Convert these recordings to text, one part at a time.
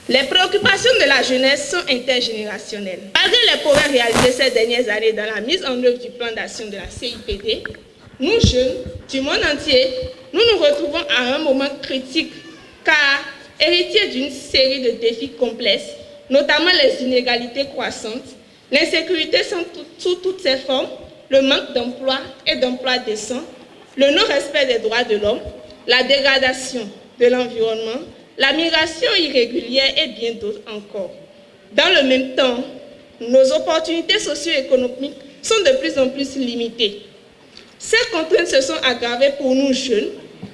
Les préoccupations de la jeunesse sont intergénérationnelles. Malgré les progrès réalisés ces dernières années dans la mise en œuvre du plan d'action de la CIPD, nous jeunes du monde entier, nous nous retrouvons à un moment critique car héritiers d'une série de défis complexes, notamment les inégalités croissantes, l'insécurité sous toutes ses formes, le manque d'emploi et d'emploi décent, le non-respect des droits de l'homme, la dégradation de l'environnement, la migration irrégulière et bien d'autres encore. Dans le même temps, nos opportunités socio-économiques sont de plus en plus limitées. Ces contraintes se sont aggravées pour nous jeunes,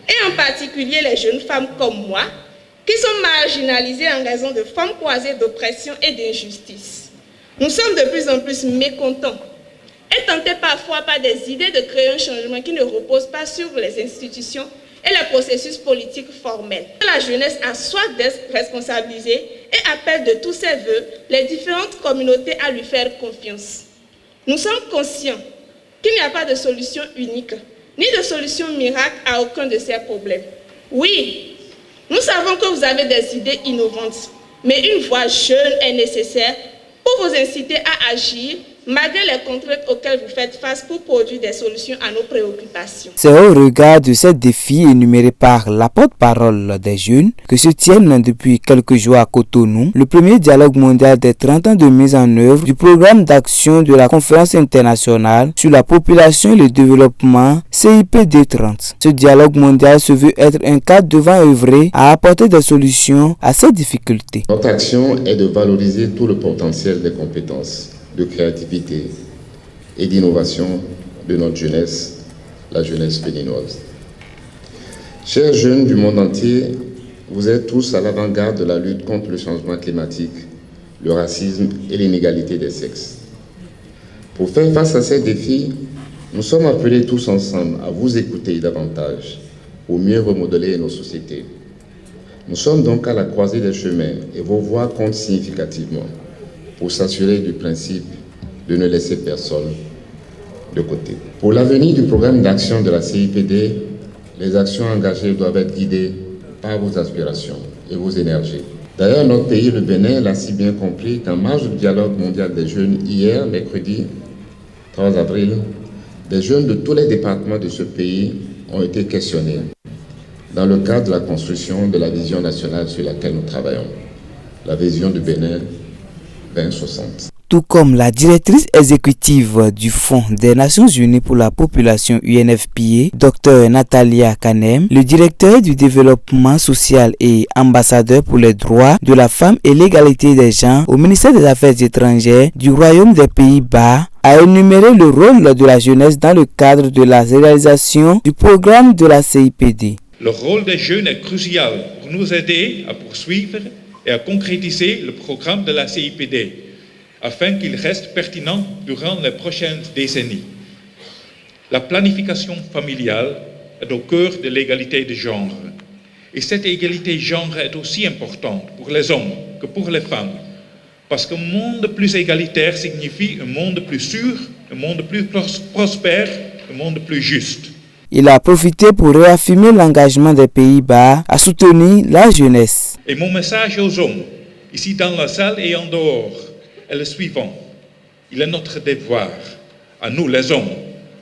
et en particulier les jeunes femmes comme moi, qui sont marginalisées en raison de formes croisées d'oppression et d'injustice. Nous sommes de plus en plus mécontents et tentés parfois par des idées de créer un changement qui ne repose pas sur les institutions et les processus politiques formels. La jeunesse a soif d'être responsabilisée et appelle de tous ses voeux les différentes communautés à lui faire confiance. Nous sommes conscients qu'il n'y a pas de solution unique, ni de solution miracle à aucun de ces problèmes. Oui, nous savons que vous avez des idées innovantes, mais une voix jeune est nécessaire pour vous inciter à agir malgré les contraintes auxquelles vous faites face pour produire des solutions à nos préoccupations. C'est au regard de ces défis énumérés par la porte-parole des jeunes que se tiennent depuis quelques jours à Cotonou le premier dialogue mondial des 30 ans de mise en œuvre du programme d'action de la Conférence internationale sur la population et le développement CIPD 30. Ce dialogue mondial se veut être un cadre devant œuvrer à apporter des solutions à ces difficultés. Notre action est de valoriser tout le potentiel des compétences, de créativité et d'innovation de notre jeunesse, la jeunesse béninoise. Chers jeunes du monde entier, vous êtes tous à l'avant-garde de la lutte contre le changement climatique, le racisme et l'inégalité des sexes. Pour faire face à ces défis, nous sommes appelés tous ensemble à vous écouter davantage pour mieux remodeler nos sociétés. Nous sommes donc à la croisée des chemins et vos voix comptent significativement pour s'assurer du principe de ne laisser personne de côté. Pour l'avenir du programme d'action de la CIPD, les actions engagées doivent être guidées par vos aspirations et vos énergies. D'ailleurs, notre pays, le Bénin, l'a si bien compris qu'en marge du dialogue mondial des jeunes, hier, mercredi 3 avril, des jeunes de tous les départements de ce pays ont été questionnés dans le cadre de la construction de la vision nationale sur laquelle nous travaillons, la vision du Bénin 2060. Tout comme la directrice exécutive du Fonds des Nations Unies pour la population UNFPA, Dr Natalia Kanem, le directeur du développement social et ambassadeur pour les droits de la femme et l'égalité des genres au ministère des Affaires étrangères du Royaume des Pays-Bas, a énuméré le rôle de la jeunesse dans le cadre de la réalisation du programme de la CIPD. Le rôle des jeunes est crucial pour nous aider à poursuivre et à concrétiser le programme de la CIPD, afin qu'il reste pertinent durant les prochaines décennies. La planification familiale est au cœur de l'égalité de genre. Et cette égalité de genre est aussi importante pour les hommes que pour les femmes, parce qu'un monde plus égalitaire signifie un monde plus sûr, un monde plus prospère, un monde plus juste. Il a profité pour réaffirmer l'engagement des Pays-Bas à soutenir la jeunesse. Et mon message aux hommes, ici dans la salle et en dehors, est le suivant. Il est notre devoir, à nous les hommes,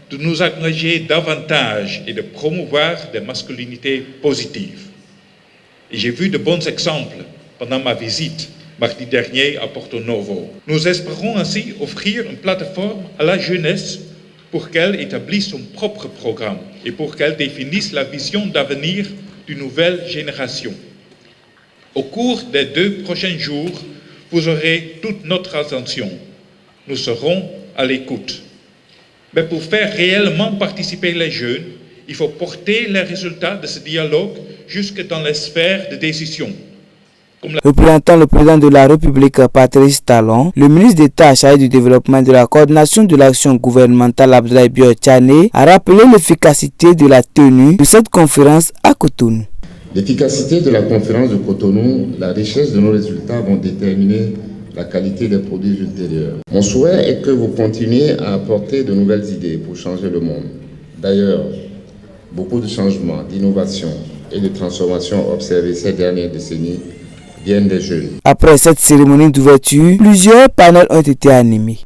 de nous engager davantage et de promouvoir des masculinités positives. Et j'ai vu de bons exemples pendant ma visite mardi dernier à Porto Novo. Nous espérons ainsi offrir une plateforme à la jeunesse pour qu'elle établisse son propre programme et pour qu'elle définisse la vision d'avenir d'une nouvelle génération. Au cours des 2 prochains jours, vous aurez toute notre attention. Nous serons à l'écoute. Mais pour faire réellement participer les jeunes, il faut porter les résultats de ce dialogue jusque dans les sphères de décision. Représentant le président de la République, Patrice Talon, le ministre d'État chargé du développement et de la coordination de l'action gouvernementale, Abdoulaye Bio Tchane, a rappelé l'efficacité de la tenue de cette conférence à Cotonou. L'efficacité de la conférence de Cotonou, la richesse de nos résultats vont déterminer la qualité des produits ultérieurs. Mon souhait est que vous continuiez à apporter de nouvelles idées pour changer le monde. D'ailleurs, beaucoup de changements, d'innovations et de transformations observés ces dernières décennies viennent des jeunes. Après cette cérémonie d'ouverture, plusieurs panels ont été animés.